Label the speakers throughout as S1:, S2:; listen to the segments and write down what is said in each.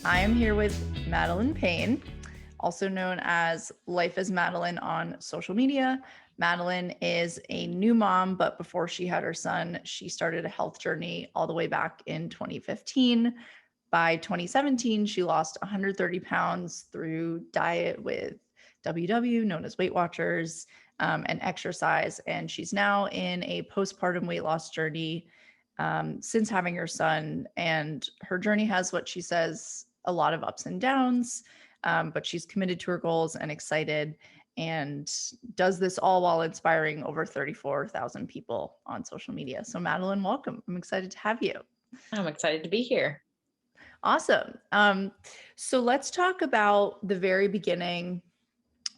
S1: I am here with Madelyn Payne, also known as Life as Madelyn on social media. Madelyn is a new mom, but before she had her son, she started a health journey all the way back in 2015. By 2017, she lost 130 pounds through diet with WW, known as Weight Watchers, and exercise. And she's now in a postpartum weight loss journey since having her son. And her journey has what she says a lot of ups and downs, but she's committed to her goals and excited and does this all while inspiring over 34,000 people on social media. So, Madelyn, welcome. I'm excited to have you.
S2: I'm excited to be here.
S1: Awesome. So let's talk about the very beginning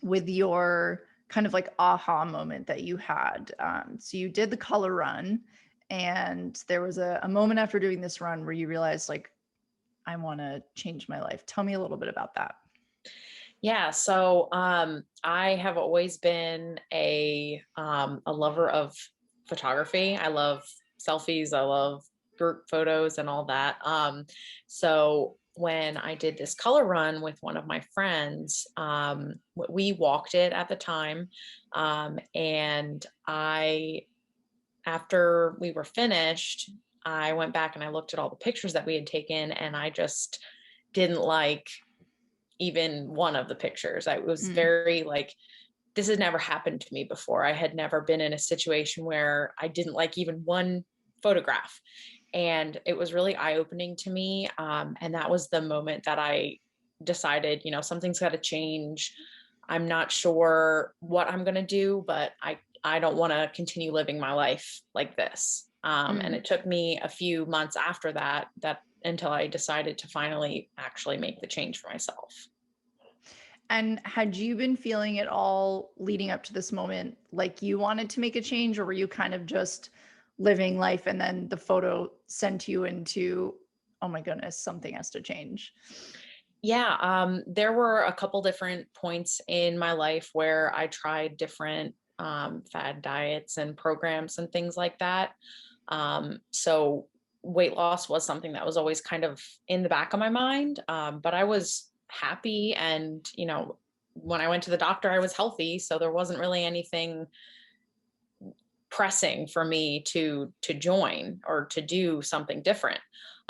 S1: with your kind of like aha moment that you had. So you did the color run, and there was a moment after doing this run where you realized, like, I want to change my life. Tell me a little bit about that.
S2: Yeah, so I have always been a lover of photography. I love selfies. I love group photos and all that. So when I did this color run with one of my friends, we walked it at the time, and after we were finished, I went back and I looked at all the pictures that we had taken, and I just didn't like even one of the pictures. I was
S1: Mm,
S2: very like, this has never happened to me before. I had never been in a situation where I didn't like even one photograph. And it was really eye opening to me. And that was the moment that I decided, something's got to change. I'm not sure what I'm going to do, but I don't want to continue living my life like this. And
S1: mm.
S2: it took me a few months after that until I decided to finally actually make the change for myself.
S1: And had you been feeling it all leading up to this moment, like you wanted to make a change, or were you kind of just living life and then the photo sent you into, oh my goodness, something has to change?
S2: Yeah, there were a couple different points in my life where I tried different fad diets and programs and things like that. So weight loss was something that was always kind of in the back of my mind. But I was happy, and when I went to the doctor, I was healthy, so there wasn't really anything pressing for me to join or to do something different.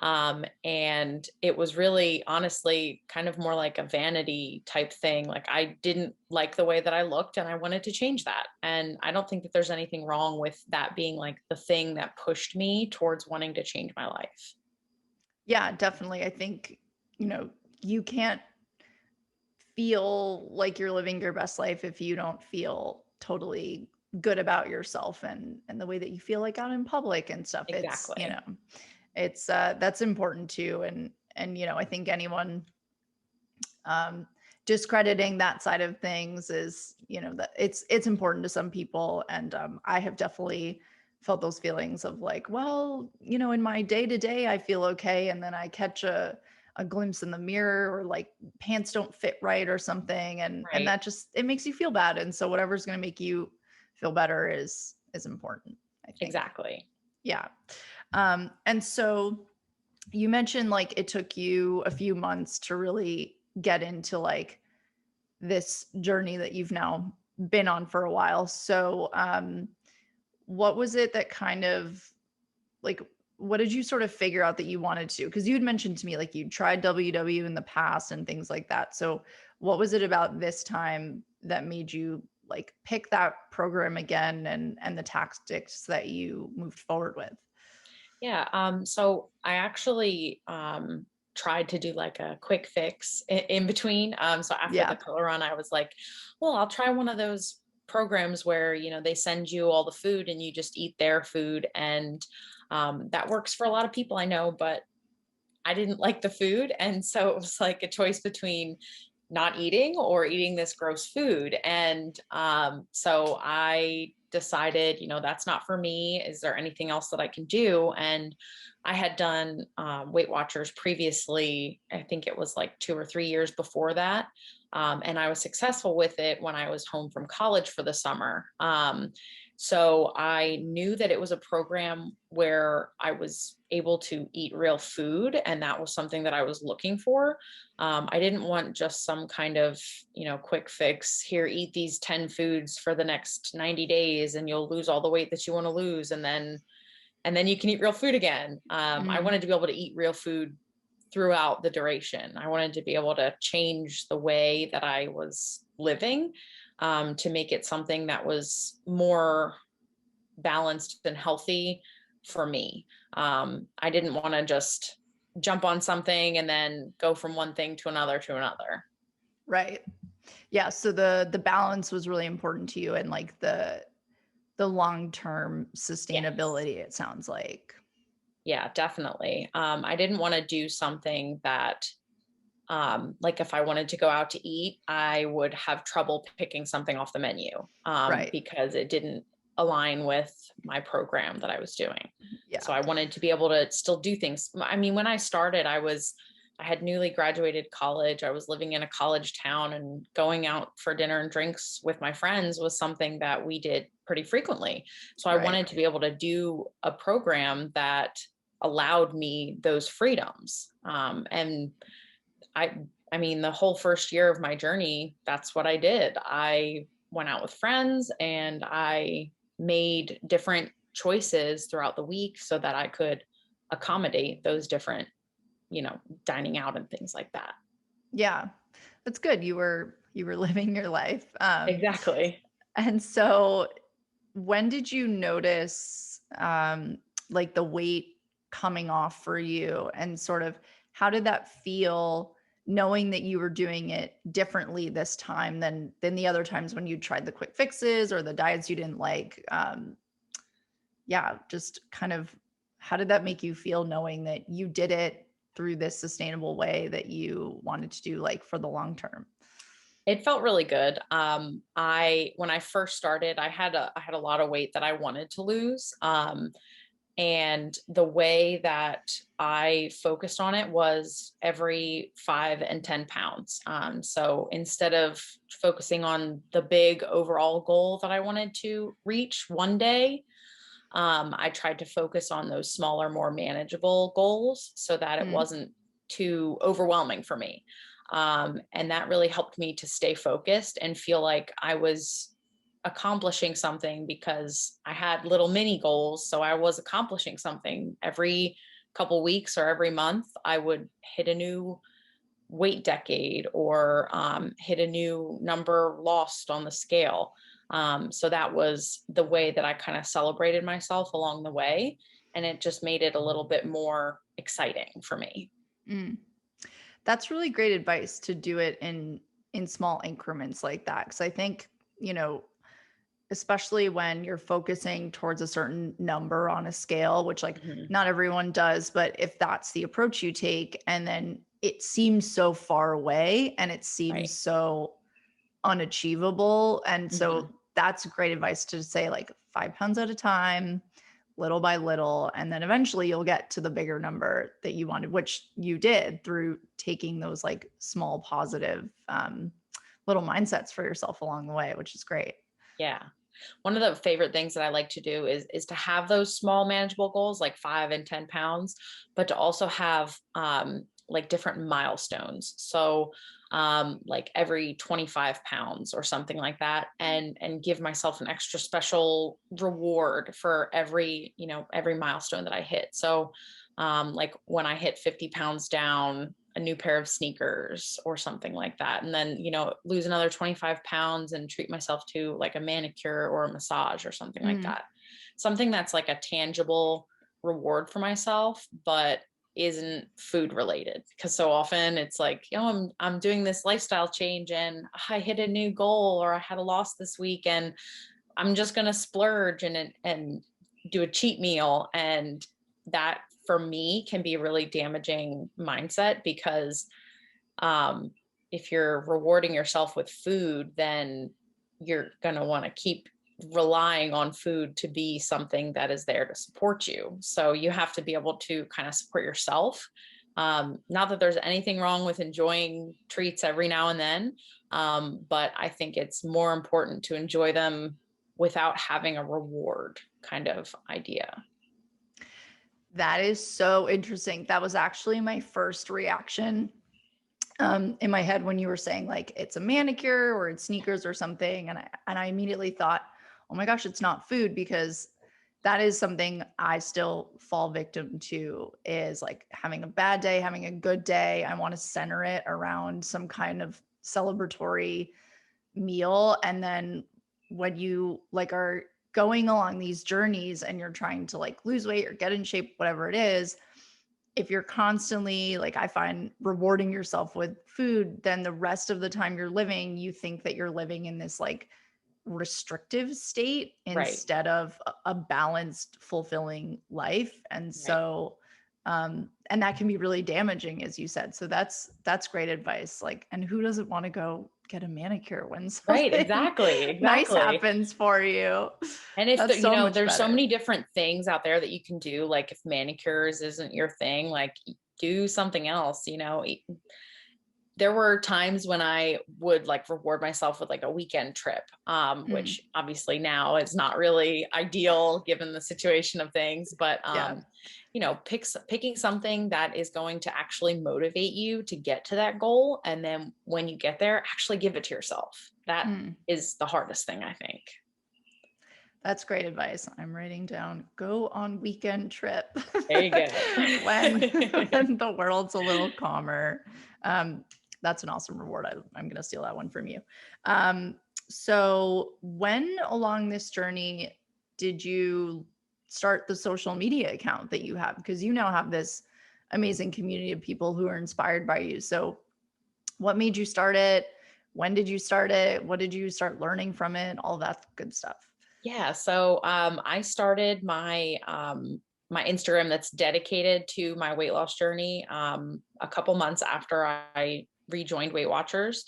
S2: And it was really honestly kind of more like a vanity type thing. Like, I didn't like the way that I looked and I wanted to change that. And I don't think that there's anything wrong with that being like the thing that pushed me towards wanting to change my life.
S1: Yeah, definitely. I think, you can't feel like you're living your best life if you don't feel totally good about yourself and the way that you feel like out in public and stuff. It's,
S2: Exactly.
S1: it's that's important too. And I think anyone um discrediting that side of things is, that it's important to some people. And I have definitely felt those feelings of like, well, in my day to day I feel okay, and then I catch a glimpse in the mirror, or like pants don't fit right or something, and
S2: Right.
S1: that just, it makes you feel bad. And so whatever's going to make you feel better is important, I think.
S2: Exactly.
S1: Yeah. And so you mentioned like it took you a few months to really get into like this journey that you've now been on for a while. So what was it that kind of, like, what did you sort of figure out that you wanted to? Because you had mentioned to me like you tried WW in the past and things like that. So what was it about this time that made you like pick that program again, and the tactics that you moved forward with?
S2: Yeah. So I actually tried to do like a quick fix in between. So after the
S1: Yeah.
S2: color run, I was like, well, I'll try one of those programs where, they send you all the food and you just eat their food. And that works for a lot of people I know, but I didn't like the food. And so it was like a choice between not eating or eating this gross food. And so I decided, that's not for me. Is there anything else that I can do? And I had done Weight Watchers previously. I think it was like 2 or 3 years before that. And I was successful with it when I was home from college for the summer. So I knew that it was a program where I was able to eat real food, and that was something that I was looking for. I didn't want just some kind of, quick fix. Here, eat these 10 foods for the next 90 days, and you'll lose all the weight that you want to lose, and then you can eat real food again. I
S1: Mm,
S2: wanted to be able to eat real food throughout the duration. I wanted to be able to change the way that I was living, to make it something that was more balanced and healthy for me. I didn't want to just jump on something and then go from one thing to another to another.
S1: right. Yeah. So the balance was really important to you, and like the long-term
S2: Yes.
S1: sustainability, it sounds like.
S2: Yeah, definitely. I didn't want to do something that, like if I wanted to go out to eat, I would have trouble picking something off the menu,
S1: Right.
S2: because it didn't align with my program that I was doing.
S1: Yeah.
S2: So I wanted to be able to still do things. I mean, when I started, I had newly graduated college. I was living in a college town, and going out for dinner and drinks with my friends was something that we did pretty frequently. So I
S1: Right.
S2: wanted to be able to do a program that allowed me those freedoms. And I I mean, the whole first year of my journey, that's what I did. I went out with friends, and I made different choices throughout the week so that I could accommodate those different, dining out and things like that.
S1: Yeah. That's good. You were living your life.
S2: Exactly.
S1: And so when did you notice like the weight coming off for you, and sort of how did that feel, knowing that you were doing it differently this time than the other times when you tried the quick fixes or the diets you didn't like? Yeah, just kind of how did that make you feel, knowing that you did it through this sustainable way that you wanted to do, like, for the long term?
S2: It felt really good. I When I first started, I had a lot of weight that I wanted to lose. And the way that I focused on it was every 5 and 10 pounds. So instead of focusing on the big overall goal that I wanted to reach one day, I tried to focus on those smaller, more manageable goals so that it
S1: Mm,
S2: wasn't too overwhelming for me. And that really helped me to stay focused and feel like I was accomplishing something, because I had little mini goals. So I was accomplishing something every couple weeks or every month. I would hit a new weight decade, or hit a new number lost on the scale. So that was the way that I kind of celebrated myself along the way. And it just made it a little bit more exciting for me.
S1: mm. That's really great advice, to do it in small increments like that, because I think, you know, especially when you're focusing towards a certain number on a scale, which, like,
S2: Mhm.
S1: not everyone does, but if that's the approach you take, and then it seems so far away and it seems
S2: Right.
S1: so unachievable. And so
S2: Mhm.
S1: that's great advice, to say, like, 5 pounds at a time, little by little. And then eventually you'll get to the bigger number that you wanted, which you did through taking those, like, small positive little mindsets for yourself along the way, which is great.
S2: Yeah. One of the favorite things that I like to do is to have those small manageable goals like 5 and 10 pounds, but to also have like different milestones. So like every 25 pounds or something like that, and give myself an extra special reward for every milestone that I hit. So like when I hit 50 pounds down, a new pair of sneakers or something like that, and then lose another 25 pounds and treat myself to like a manicure or a massage or something like
S1: Mm,
S2: that, something that's like a tangible reward for myself, but isn't food related, because so often it's like, I'm doing this lifestyle change, and I hit a new goal, or I had a loss this week, and I'm just going to splurge and do a cheat meal. And that for me can be a really damaging mindset, because um, if you're rewarding yourself with food, then you're going to want to keep relying on food to be something that is there to support you. So you have to be able to kind of support yourself, Not that there's anything wrong with enjoying treats every now and then, but I think it's more important to enjoy them without having a reward kind of idea.
S1: That is so interesting. That was actually my first reaction in my head when you were saying like it's a manicure or it's sneakers or something, and I immediately thought, oh my gosh, it's not food, because that is something I still fall victim to, is like having a bad day, having a good day. I want to center it around some kind of celebratory meal. And then when you like are going along these journeys and you're trying to like lose weight or get in shape, whatever it is, if you're constantly like, I find, rewarding yourself with food, then the rest of the time you're living, you think that you're living in this like restrictive state
S2: Right.
S1: instead of a balanced, fulfilling life. And
S2: Right.
S1: so and that can be really damaging, as you said. So that's great advice. Like, and who doesn't want to go get a manicure when
S2: Right.
S1: something
S2: Exactly.
S1: nice
S2: Exactly.
S1: happens for you?
S2: And if
S1: That's so much
S2: there's so
S1: better.
S2: many different things out there that you can do. Like if manicures isn't your thing, like do something else, there were times when I would like reward myself with like a weekend trip,
S1: Mm,
S2: which obviously now is not really ideal given the situation of things. But
S1: yeah.
S2: picking something that is going to actually motivate you to get to that goal, and then when you get there, actually give it to yourself. That
S1: Mm.
S2: is the hardest thing, I think.
S1: That's great advice. I'm writing down, go on weekend trip
S2: There you go.
S1: when when the world's a little calmer. Um, that's an awesome reward. I'm going to steal that one from you. Um, so when along this journey did you start the social media account that you have? Because you now have this amazing community of people who are inspired by you. So what made you start it? When did you start it? What did you start learning from it? All that good stuff.
S2: Yeah, so I started my Instagram that's dedicated to my weight loss journey a couple months after I rejoined Weight Watchers.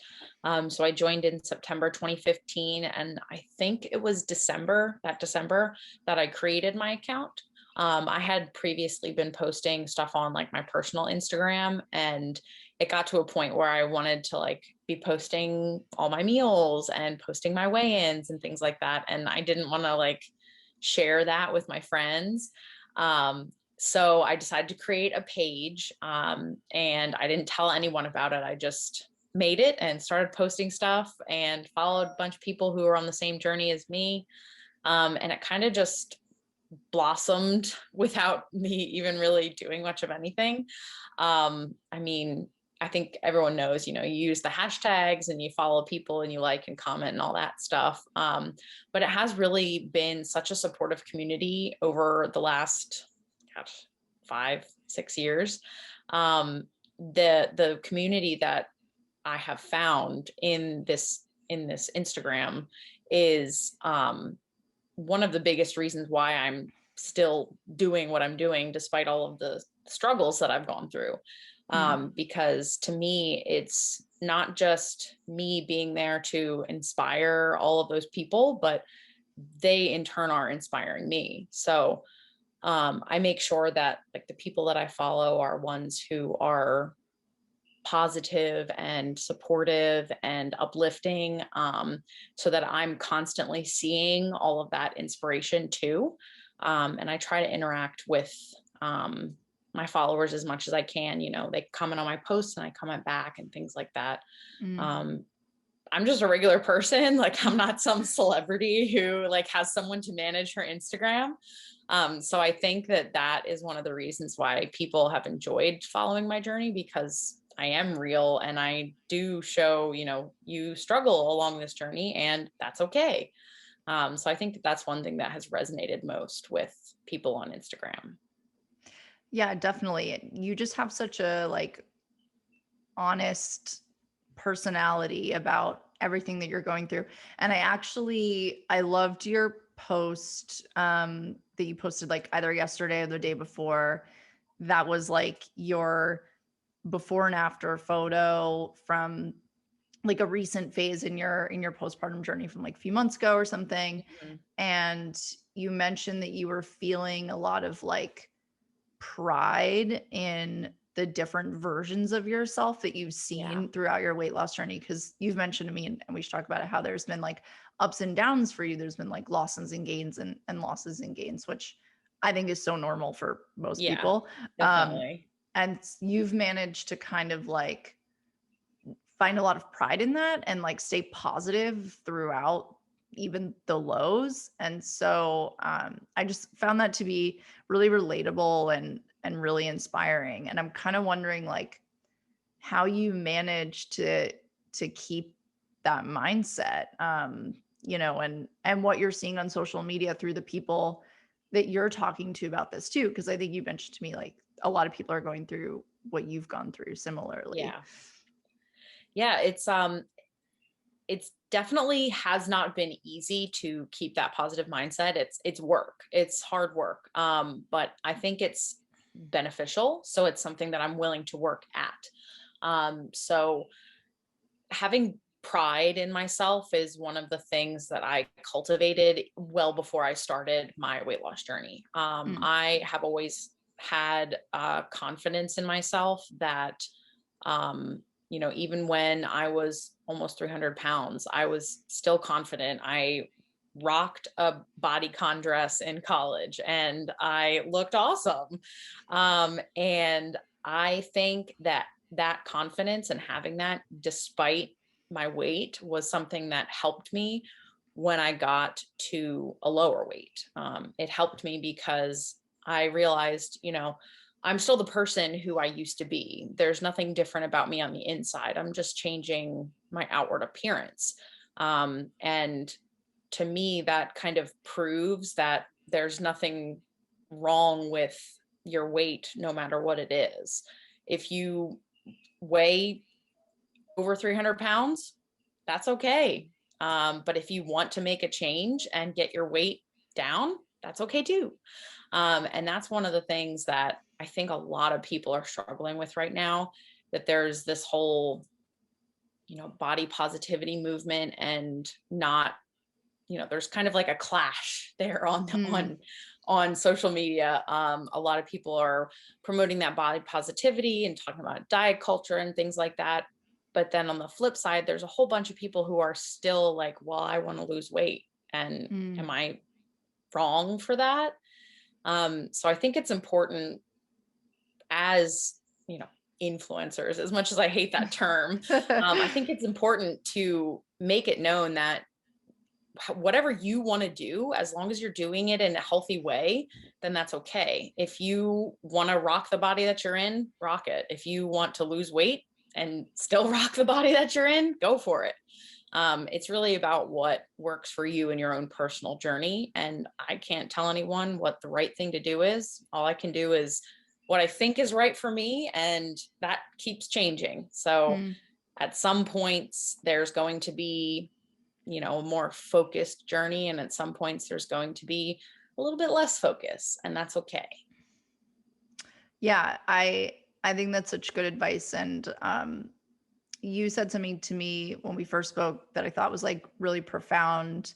S2: So I joined in September 2015, and I think it was December that I created my account. I had previously been posting stuff on like my personal Instagram, and it got to a point where I wanted to like be posting all my meals and posting my weigh-ins and things like that. And I didn't want to like share that with my friends. So I decided to create a page, and I didn't tell anyone about it. I just made it and started posting stuff and followed a bunch of people who were on the same journey as me. And it kind of just blossomed without me even really doing much of anything. I mean, I think everyone knows, you use the hashtags and you follow people and you like and comment and all that stuff. But it has really been such a supportive community over the last, gosh, 5, 6 years. The community that I have found in this Instagram is one of the biggest reasons why I'm still doing what I'm doing despite all of the struggles that I've gone through.
S1: Mm.
S2: Because to me, it's not just me being there to inspire all of those people, but they in turn are inspiring me. So I make sure that like the people that I follow are ones who are positive and supportive and uplifting, so that I'm constantly seeing all of that inspiration too. And I try to interact with my followers as much as I can. They comment on my posts and I comment back and things like that.
S1: Mm.
S2: um, I'm just a regular person. Like I'm not some celebrity who like has someone to manage her Instagram. So I think that is one of the reasons why people have enjoyed following my journey, because I am real and I do show, you struggle along this journey and that's okay. So I think that's one thing that has resonated most with people on Instagram.
S1: Yeah, definitely. You just have such a like honest personality about everything that you're going through. And I loved your post that you posted like either yesterday or the day before. That was like your before and after photo from like a recent phase in your postpartum journey from like a few months ago or something.
S2: Mhm.
S1: And you mentioned that you were feeling a lot of like pride in the different versions of yourself that you've
S2: Yeah.
S1: seen throughout your weight loss journey? Because you've mentioned to me, and we should talk about it, how there's been like ups and downs for you. There's been like losses and gains and losses and gains, which I think is so normal for most
S2: Yeah,
S1: people. Um,
S2: definitely.
S1: and you've managed to kind of like find a lot of pride in that and like stay positive throughout even the lows. And so I just found that to be really relatable and really inspiring. And I'm kind of wondering like how you manage to keep that mindset, and what you're seeing on social media through the people that you're talking to about this too. Cause I think you mentioned to me like a lot of people are going through what you've gone through similarly.
S2: Yeah. Yeah, it's definitely has not been easy to keep that positive mindset. It's work. It's hard work. But I think it's beneficial, so it's something that I'm willing to work at. So having pride in myself is one of the things that I cultivated well before I started my weight loss journey.
S1: Mm,
S2: I have always had confidence in myself that, even when I was almost 300 pounds, I was still confident. I rocked a bodycon dress in college and I looked awesome. And I think that that confidence and having that despite my weight was something that helped me when I got to a lower weight. It helped me because I realized, I'm still the person who I used to be. There's nothing different about me on the inside. I'm just changing my outward appearance. And to me, that kind of proves that there's nothing wrong with your weight, no matter what it is. If you weigh over 300 pounds, that's okay. But if you want to make a change and get your weight down, that's okay too. And that's one of the things that I think a lot of people are struggling with right now, that there's this whole, body positivity movement and not, there's kind of like a clash there on
S1: mm,
S2: on social media. A lot of people are promoting that body positivity and talking about diet culture and things like that. But then on the flip side, there's a whole bunch of people who are still like, well, I want to lose weight. And
S1: mm.
S2: am I wrong for that? So I think it's important as, influencers, as much as I hate that term, I think it's important to make it known that whatever you want to do, as long as you're doing it in a healthy way, then that's okay. If you want to rock the body that you're in, rock it. If you want to lose weight and still rock the body that you're in, go for it. It's really about what works for you in your own personal journey. And I can't tell anyone what the right thing to do is. All I can do is what I think is right for me, and that keeps changing. So
S1: Mm.
S2: at some points, there's going to be, a more focused journey. And at some points, there's going to be a little bit less focus, and that's okay.
S1: Yeah, I think that's such good advice. And you said something to me when we first spoke that I thought was like really profound,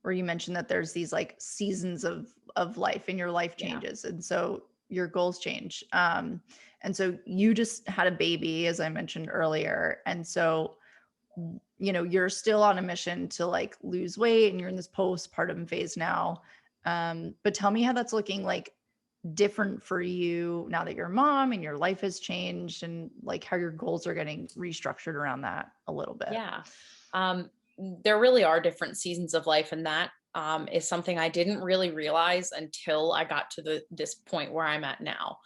S1: where you mentioned that there's these like seasons of life and your life
S2: Yeah.
S1: changes. And so your goals change. And so you just had a baby, as I mentioned earlier. And so you're still on a mission to like lose weight and you're in this postpartum phase now. But tell me how that's looking like different for you now that you're a mom and your life has changed, and like how your goals are getting restructured around that a little bit.
S2: Yeah. Um, there really are different seasons of life, and that is something I didn't really realize until I got to this point where I'm at now.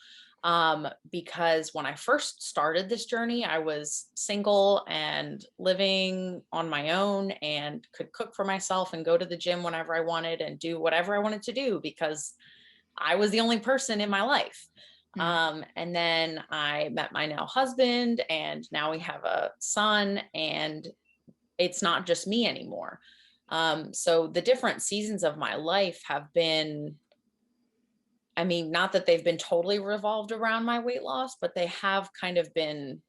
S2: Because when I first started this journey, I was single and living on my own and could cook for myself and go to the gym whenever I wanted and do whatever I wanted to do because I was the only person in my life.
S1: Mm,
S2: And then I met my now husband, and now we have a son, and it's not just me anymore. So the different seasons of my life have been, I mean, not that they've been totally revolved around my weight loss, but they have kind of been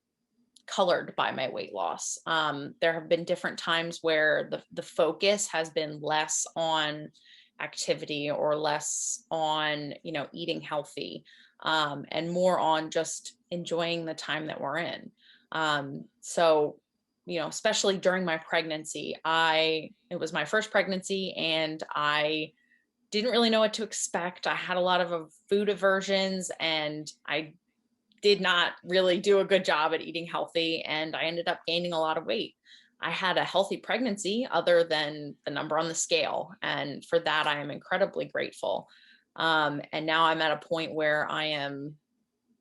S2: colored by my weight loss. There have been different times where the focus has been less on activity or less on, eating healthy. and more on just enjoying the time that we're in. So, especially during my pregnancy, it was my first pregnancy, and I didn't really know what to expect. I had a lot of food aversions, and I did not really do a good job at eating healthy, and I ended up gaining a lot of weight. I had a healthy pregnancy other than the number on the scale, and for that I am incredibly grateful. And now I'm at a point where I am,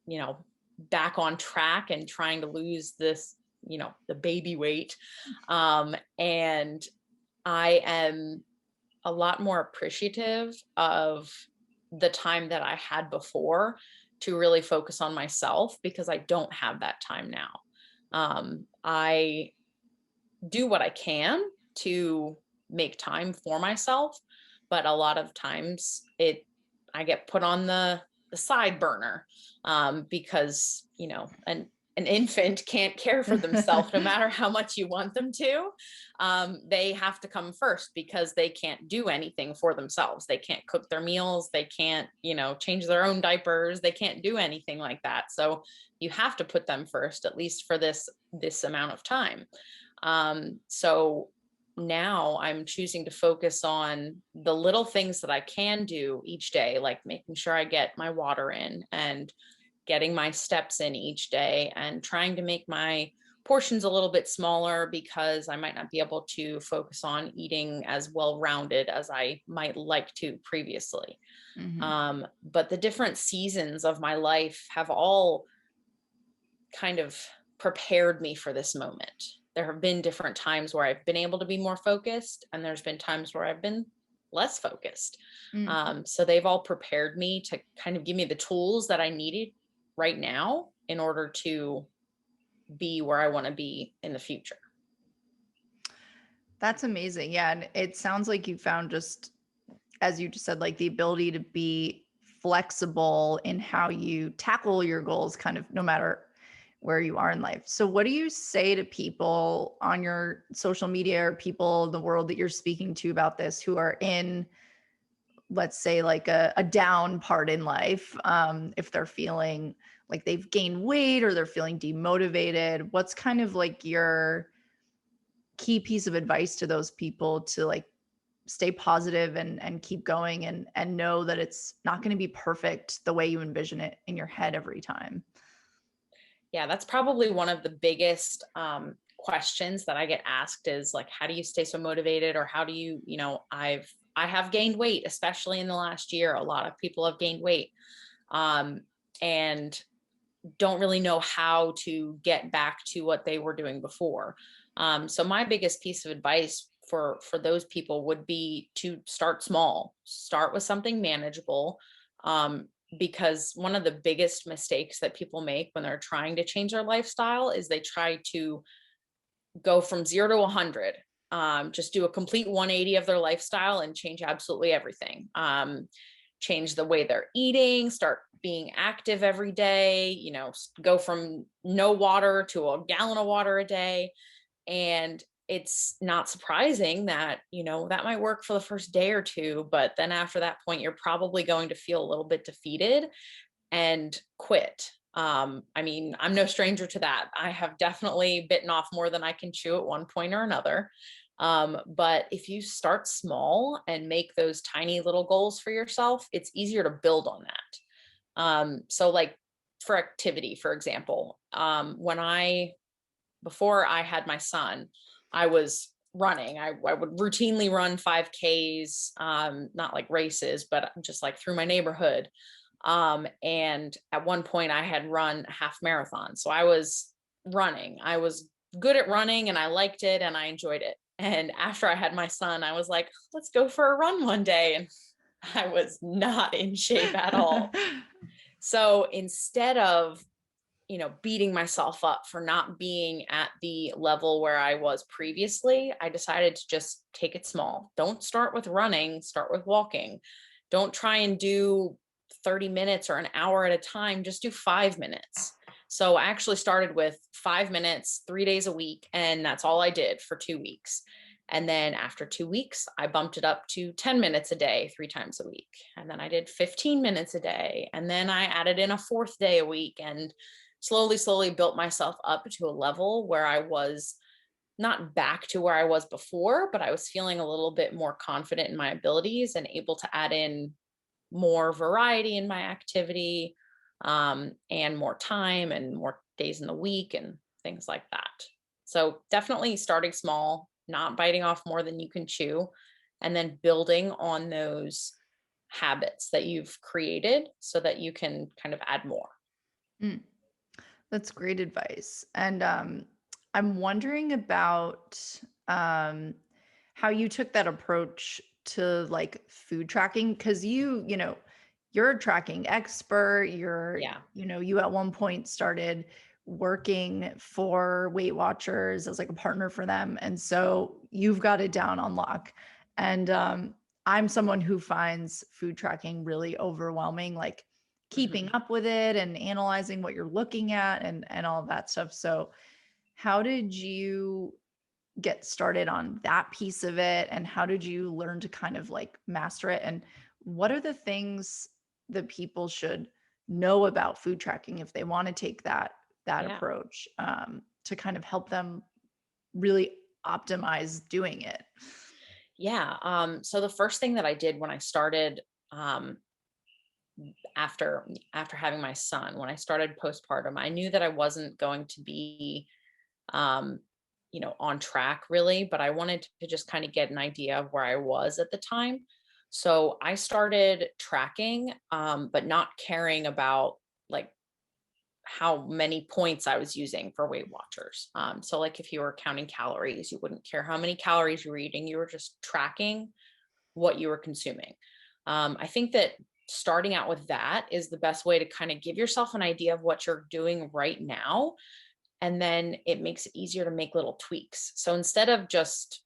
S2: you know, back on track and trying to lose this, the baby weight. And I am a lot more appreciative of the time that I had before to really focus on myself, because I don't have that time now. I do what I can to make time for myself, but a lot of times I get put on the side burner, because an infant can't care for themselves no matter how much you want them to. They have to come first because they can't do anything for themselves. They can't cook their meals. They can't, change their own diapers. They can't do anything like that. So you have to put them first, at least for this amount of time. So now I'm choosing to focus on the little things that I can do each day, like making sure I get my water in and getting my steps in each day, and trying to make my portions a little bit smaller, because I might not be able to focus on eating as well-rounded as I might like to previously. But the different seasons of my life have all kind of prepared me for this moment. There have been different times where I've been able to be more focused, and there's been times where I've been less focused. So they've all prepared me to kind of give me the tools that I needed right now in order to be where I want to be in the future.
S1: That's amazing. Yeah. And it sounds like you found, just as you just said, like the ability to be flexible in how you tackle your goals, kind of no matter where you are in life. So what do you say to people on your social media, or people in the world that you're speaking to about this, who are in, let's say, like a down part in life? If they're feeling like they've gained weight, or they're feeling demotivated, what's kind of like your key piece of advice to those people to like stay positive and keep going, and know that it's not going to be perfect the way you envision it in your head every time?
S2: Yeah, that's probably one of the biggest questions that I get asked, is like, how do you stay so motivated? Or how do you, I have gained weight, especially in the last year. A lot of people have gained weight, and don't really know how to get back to what they were doing before. So my biggest piece of advice for those people would be to start small, start with something manageable. Because one of the biggest mistakes that people make when they're trying to change their lifestyle is they try to go from 0 to 100. Just do a complete 180 of their lifestyle and change absolutely everything. Change the way they're eating, start being active every day, go from no water to a gallon of water a day. And it's not surprising that, that might work for the first day or two, but then after that point, you're probably going to feel a little bit defeated and quit. I mean, I'm no stranger to that. I have definitely bitten off more than I can chew at one point or another. But if you start small and make those tiny little goals for yourself, it's easier to build on that. So like for activity, for example, before I had my son, I was running. I would routinely run 5Ks, not like races, but just like through my neighborhood. And at one point I had run a half marathon. So I was running. I was good at running, and I liked it, and I enjoyed it. And after I had my son, I was like, let's go for a run one day. And I was not in shape at all. So instead of, beating myself up for not being at the level where I was previously, I decided to just take it small. Don't start with running, start with walking. Don't try and do 30 minutes or an hour at a time, just do 5 minutes. So I actually started with 5 minutes, 3 days a week, and that's all I did for 2 weeks. And then after 2 weeks, I bumped it up to 10 minutes a day, 3 times a week. And then I did 15 minutes a day. And then I added in a fourth day a week and slowly, slowly built myself up to a level where I was not back to where I was before, but I was feeling a little bit more confident in my abilities and able to add in more variety in my activity, and more time and more days in the week and things like that. So definitely starting small, not biting off more than you can chew, and then building on those habits that you've created so that you can kind of add more.
S1: Mm, that's great advice. And I'm wondering about um, how you took that approach to like food tracking, because you're a tracking expert.
S2: Yeah.
S1: You at one point started working for Weight Watchers as like a partner for them. And so you've got it down on lock. And I'm someone who finds food tracking really overwhelming, like keeping
S2: Mhm.
S1: up with it and analyzing what you're looking at and all of that stuff. So how did you get started on that piece of it, and how did you learn to kind of like master it, and what are the things that people should know about food tracking if they want to take that
S2: Yeah.
S1: approach, to kind of help them really optimize doing it?
S2: Yeah. So the first thing that I did when I started, um, after having my son, when I started postpartum, I knew that I wasn't going to be, um, on track really, but I wanted to just kind of get an idea of where I was at the time. So I started tracking, but not caring about like how many points I was using for Weight Watchers. So like if you were counting calories, you wouldn't care how many calories you were eating. You were just tracking what you were consuming. I think that starting out with that is the best way to kind of give yourself an idea of what you're doing right now. And then it makes it easier to make little tweaks. So instead of just,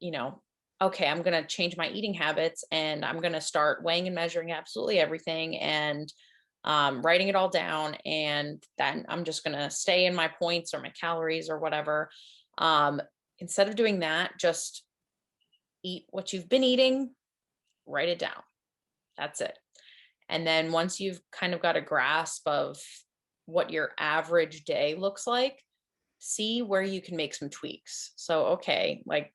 S2: you know, okay, I'm going to change my eating habits and I'm going to start weighing and measuring absolutely everything and writing it all down. And then I'm just going to stay in my points or my calories or whatever. Um, Instead of doing that, just eat what you've been eating, write it down. That's it. And then once you've kind of got a grasp of what your average day looks like, see where you can make some tweaks. So, okay, like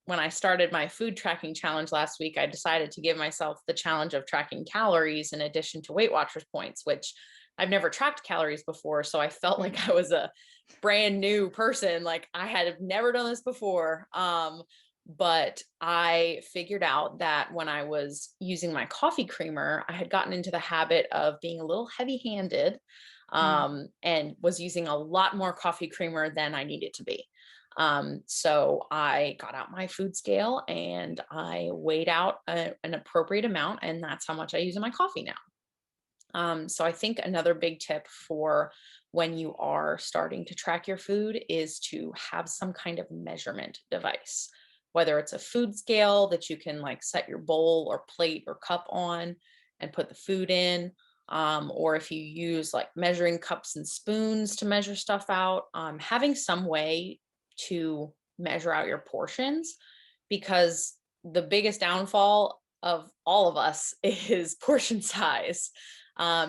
S2: when I started my food tracking challenge last week, I decided to give myself the challenge of tracking calories in addition to Weight Watchers points, which I've never tracked calories before. So I felt like I was a brand new person. Like I had never done this before. But I figured out that when I was using my coffee creamer, I had gotten into the habit of being a little heavy handed,
S1: Mm.
S2: and was using a lot more coffee creamer than I needed to be. So I got out my food scale and I weighed out an appropriate amount, and that's how much I use in my coffee now. So I think another big tip for when you are starting to track your food is to have some kind of measurement device, whether it's a food scale that you can like set your bowl or plate or cup on and put the food in. Or if you use like measuring cups and spoons to measure stuff out, having some way to measure out your portions, because the biggest downfall of all of us is portion size,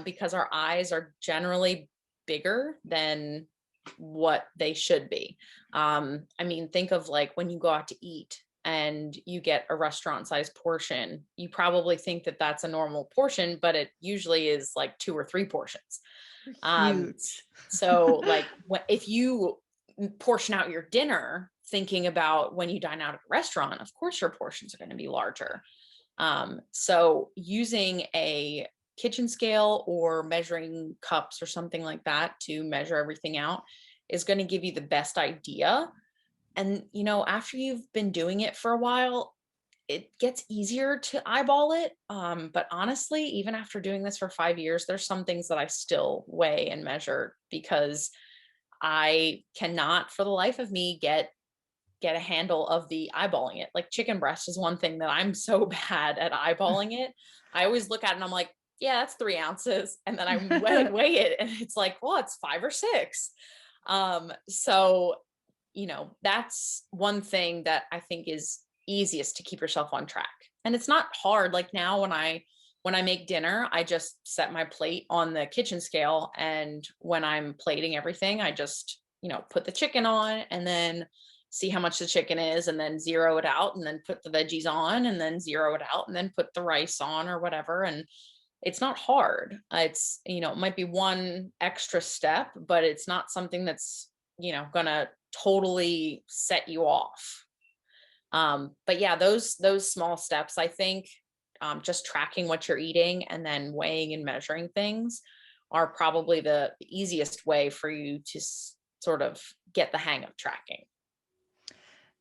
S2: because our eyes are generally bigger than what they should be. I mean, think of like when you go out to eat and you get a restaurant sized portion, you probably think that that's a normal portion, but it usually is like 2 or 3 portions.
S1: They're
S2: Um,
S1: huge.
S2: so like if you portion out your dinner, thinking about when you dine out at a restaurant, of course your portions are going to be larger. So using a kitchen scale or measuring cups or something like that to measure everything out is going to give you the best idea. And, after you've been doing it for a while, it gets easier to eyeball it. But honestly, even after doing this for 5 years, there's some things that I still weigh and measure because I cannot for the life of me get a handle of the eyeballing it. Like chicken breast is one thing that I'm so bad at eyeballing it. I always look at it and I'm like, yeah, that's 3 ounces. And then I weigh it and it's like, well, it's 5 or 6. So that's one thing that I think is easiest to keep yourself on track. And it's not hard. Like now when I make dinner, I just set my plate on the kitchen scale, and when I'm plating everything, I just, put the chicken on and then see how much the chicken is and then zero it out and then put the veggies on and then zero it out and then put the rice on or whatever. And it's not hard. It might be one extra step, but it's not something that's, gonna totally set you off. But yeah, those small steps, I think, just tracking what you're eating and then weighing and measuring things are probably the easiest way for you to sort of get the hang of tracking.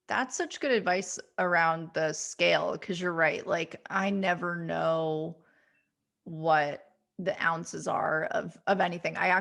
S1: That's such good advice around the scale because you're right. Like I never know what the ounces are of anything. I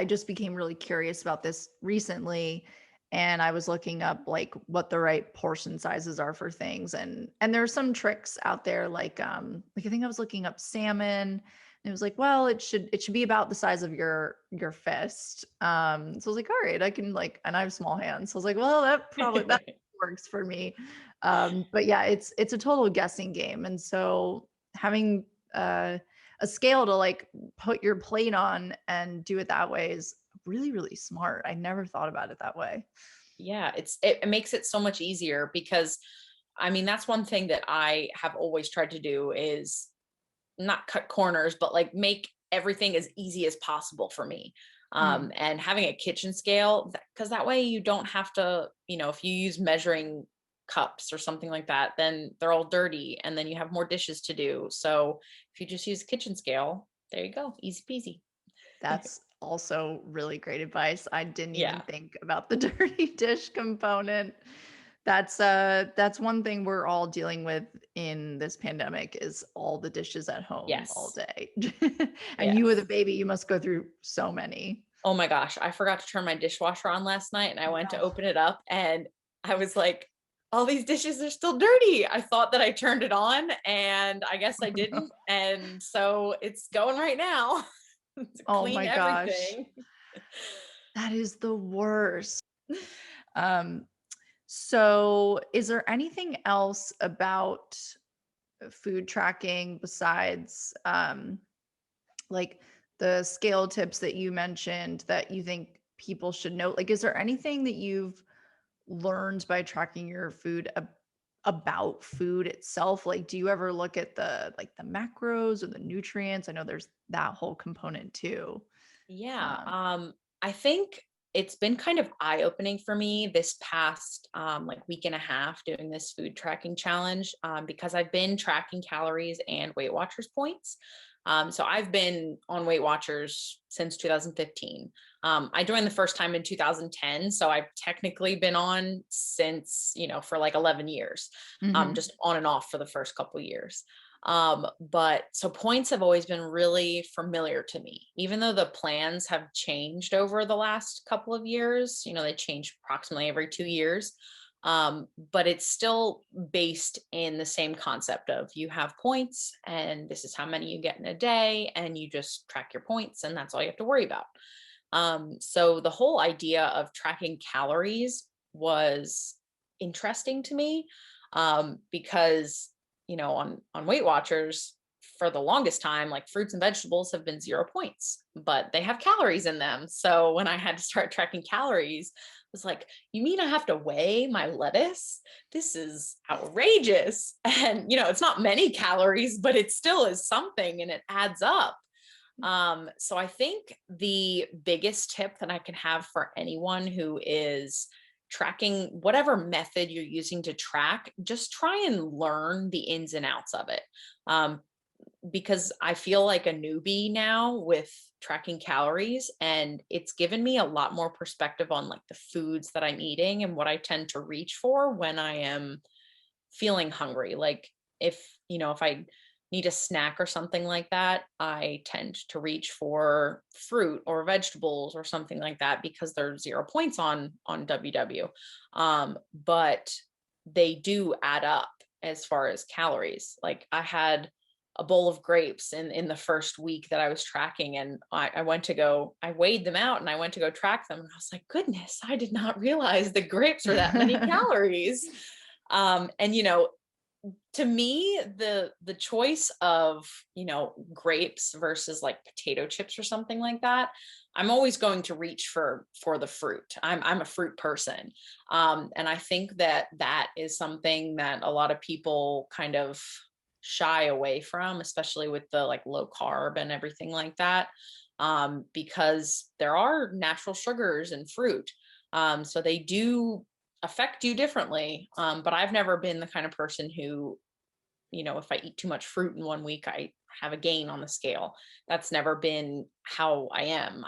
S1: just became really curious about this recently, and I was looking up like what the right portion sizes are for things, and there's some tricks out there like I think I was looking up salmon, and it was like, well, it should be about the size of your fist. So I was like, all right, I can like, and I have small hands. So I was like, well, that works for me. But yeah, it's a total guessing game. And so having uh, a scale to like put your plate on and do it that way is really, really smart. I never thought about it that way.
S2: Yeah, it makes it so much easier because I mean, that's one thing that I have always tried to do is not cut corners, but like make everything as easy as possible for me.
S1: Mm.
S2: And having a kitchen scale, because that way you don't have to, if you use measuring cups or something like that, then they're all dirty and then you have more dishes to do. So if you just use a kitchen scale, there you go, easy peasy.
S1: That's also really great advice. I didn't even
S2: Yeah.
S1: think about the dirty dish component. That's one thing we're all dealing with in this pandemic is all the dishes at home all
S2: Yes.
S1: day. And you with a
S2: Yes.
S1: baby, you must go through so many.
S2: Oh my gosh, I forgot to turn my dishwasher on last night and I went to
S1: No.
S2: open it up and I was like, all these dishes are still dirty. I thought that I turned it on and I guess I didn't. And so it's going right now to
S1: Oh
S2: clean
S1: my gosh.
S2: everything.
S1: That is the worst. Um, so is there anything else about food tracking besides like the scale tips that you mentioned that you think people should know? Like, is there anything that you've learned by tracking your food about food itself? Like, do you ever look at the macros or the nutrients? I know there's that whole component too.
S2: Yeah.
S1: Um,
S2: I think it's been kind of eye-opening for me this past like week and a half doing this food tracking challenge because I've been tracking calories and Weight Watchers points. So I've been on Weight Watchers since 2015. I joined the first time in 2010, so I've technically been on since, for like 11 years,
S1: mhm.
S2: just on and off for the first couple years. But so points have always been really familiar to me, even though the plans have changed over the last couple of years. They change approximately every 2 years. But it's still based in the same concept of you have points and this is how many you get in a day, and you just track your points, and that's all you have to worry about. So the whole idea of tracking calories was interesting to me because on Weight Watchers for the longest time, like fruits and vegetables have been 0 points, but they have calories in them. So when I had to start tracking calories, I was like, you mean I have to weigh my lettuce? This is outrageous. And it's not many calories, but it still is something and it adds up. So I think the biggest tip that I can have for anyone who is tracking whatever method you're using to track, just try and learn the ins and outs of it. Um, because I feel like a newbie now with tracking calories, and it's given me a lot more perspective on like the foods that I'm eating and what I tend to reach for when I am feeling hungry. Like if I need a snack or something like that, I tend to reach for fruit or vegetables or something like that because there's 0 points on WW. But they do add up as far as calories. Like I had a bowl of grapes in the first week that I was tracking. And I weighed them out and I went to go track them. And I was like, goodness, I did not realize the grapes were that many calories. And, to me, the choice of, grapes versus like potato chips or something like that, I'm always going to reach for the fruit. I'm a fruit person. And I think that is something that a lot of people kind of shy away from, especially with the like low carb and everything like that, because there are natural sugars in fruit. So they do affect you differently. But I've never been the kind of person who, if I eat too much fruit in one week, I have a gain on the scale. That's never been how I am.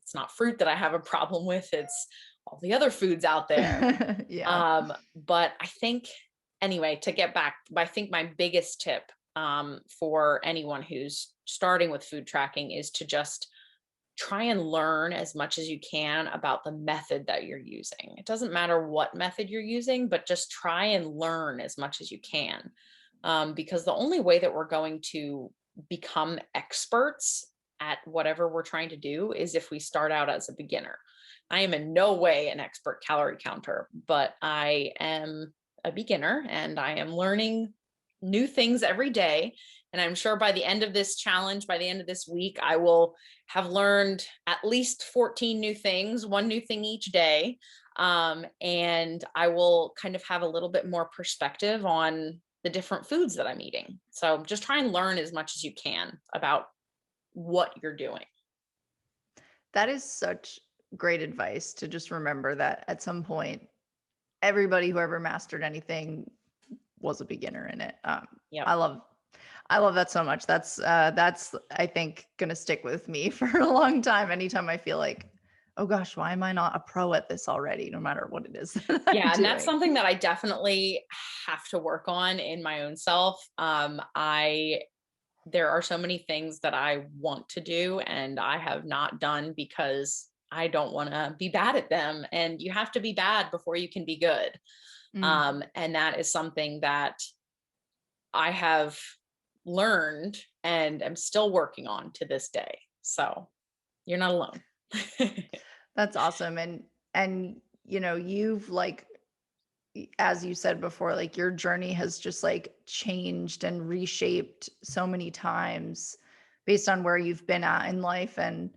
S2: It's not fruit that I have a problem with. It's all the other foods out there.
S1: Yeah.
S2: But I think, anyway, to get back, I think my biggest tip for anyone who's starting with food tracking is to just try and learn as much as you can about the method that you're using. It doesn't matter what method you're using, but just try and learn as much as you can. Because the only way that we're going to become experts at whatever we're trying to do is if we start out as a beginner. I am in no way an expert calorie counter, but I am a beginner and I am learning new things every day. And I'm sure by the end of this challenge, by the end of this week, I will have learned at least 14 new things, one new thing each day. And I will kind of have a little bit more perspective on the different foods that I'm eating. So just try and learn as much as you can about what you're doing.
S1: That is such great advice, to just remember that at some point, everybody who ever mastered anything was a beginner in it.
S2: Yep.
S1: I love that so much. That's I think gonna stick with me for a long time. Anytime I feel like, oh gosh, why am I not a pro at this already? No matter what it is that I'm
S2: Yeah, and that's
S1: doing.
S2: something that I definitely have to work on in my own self. There are so many things that I want to do and I have not done because I don't want to be bad at them. And you have to be bad before you can be good.
S1: Mm.
S2: And that is something that I have learned and am still working on to this day. So you're not alone.
S1: That's awesome. And you've like, as you said before, like your journey has just like changed and reshaped so many times based on where you've been at in life, and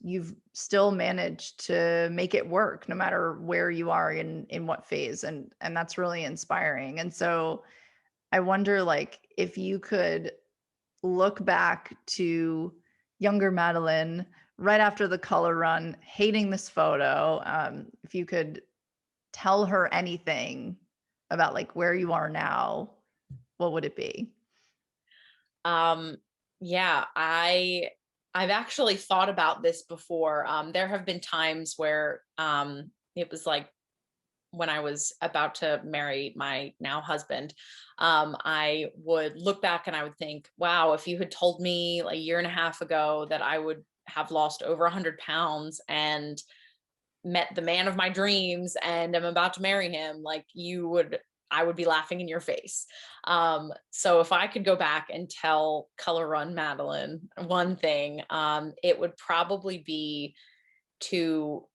S1: you've still managed to make it work no matter where you are in what phase, and that's really inspiring. And so I wonder, like, if you could look back to younger Madelyn right after the color run, hating this photo, if you could tell her anything about like where you are now, what would it be?
S2: Yeah, I've actually thought about this before. There have been times where it was like when I was about to marry my now husband, I would look back and I would think, wow, if you had told me a year and a half ago that I would have lost over 100 pounds and met the man of my dreams and I'm about to marry him, I would be laughing in your face. So if I could go back and tell Color Run Madelyn one thing, it would probably be to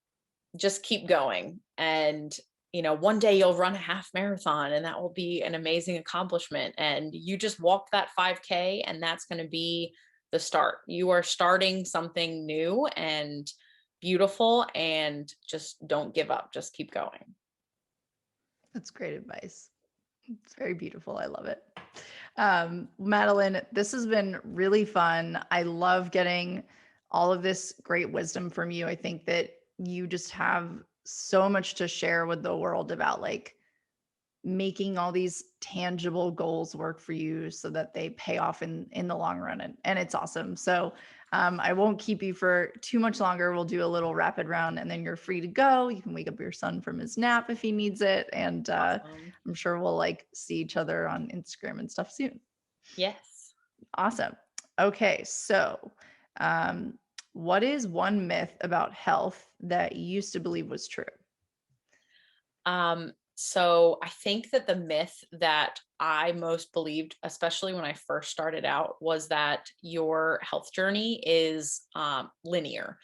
S2: just keep going. And, one day you'll run a half marathon and that will be an amazing accomplishment. And you just walk that 5K and that's going to be the start. You are starting something new and beautiful, and just don't give up. Just keep going.
S1: That's great advice. It's very beautiful. I love it. Madelyn, this has been really fun. I love getting all of this great wisdom from you. I think that you just have so much to share with the world about like making all these tangible goals work for you so that they pay off in the long run. And it's awesome. So I won't keep you for too much longer. We'll do a little rapid round and then you're free to go. You can wake up your son from his nap if he needs it. And
S2: Awesome.
S1: I'm sure we'll like see each other on Instagram and stuff soon.
S2: Yes.
S1: Awesome. Okay. So what is one myth about health that you used to believe was true?
S2: So I think that the myth that I most believed, especially when I first started out, was that your health journey is linear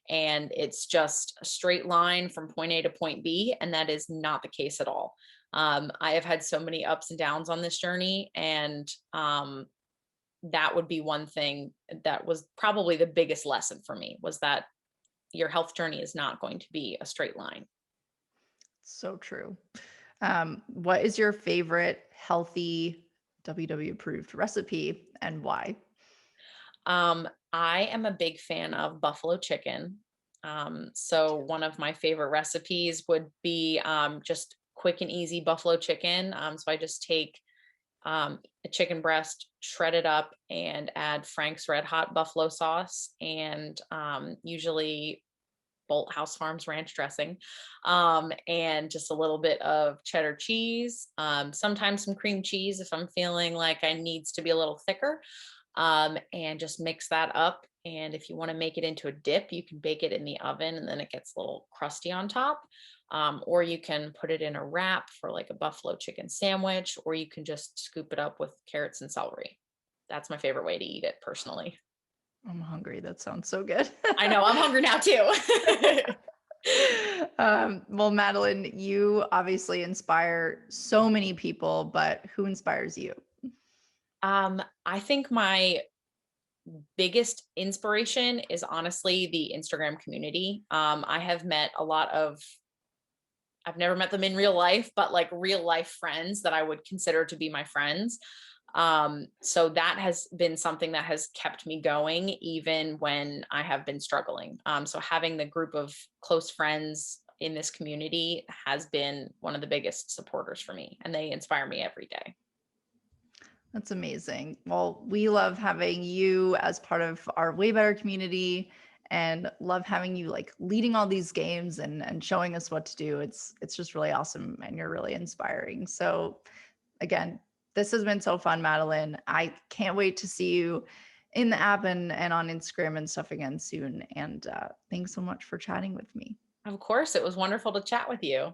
S2: and it's just a straight line from point A to point B. And that is not the case at all. I have had so many ups and downs on this journey. And that would be one thing that was probably the biggest lesson for me, was that your health journey is not going to be a straight line.
S1: So true. What is your favorite healthy WW approved recipe and why?
S2: I am a big fan of buffalo chicken. So one of my favorite recipes would be just quick and easy buffalo chicken. So I just take a chicken breast, shred it up, and add Frank's Red Hot buffalo sauce, and usually Bolt House Farms ranch dressing, and just a little bit of cheddar cheese, sometimes some cream cheese if I'm feeling like I needs to be a little thicker, and just mix that up. And if you want to make it into a dip, you can bake it in the oven and then it gets a little crusty on top. Or you can put it in a wrap for like a buffalo chicken sandwich, or you can just scoop it up with carrots and celery. That's my favorite way to eat it personally.
S1: I'm hungry. That sounds so good.
S2: I know, I'm hungry now too.
S1: Well, Madeline, you obviously inspire so many people, but who inspires you?
S2: I think my biggest inspiration is honestly the Instagram community. I have met a lot of, I've never met them in real life, but like real life friends that I would consider to be my friends. So that has been something that has kept me going even when I have been struggling. So having the group of close friends in this community has been one of the biggest supporters for me, and they inspire me every day.
S1: That's amazing. Well, we love having you as part of our WayBetter community and love having you like leading all these games and showing us what to do. It's just really awesome and you're really inspiring. So again, this has been so fun, Madeline. I can't wait to see you in the app and on Instagram and stuff again soon. And thanks so much for chatting with me.
S2: Of course, it was wonderful to chat with you.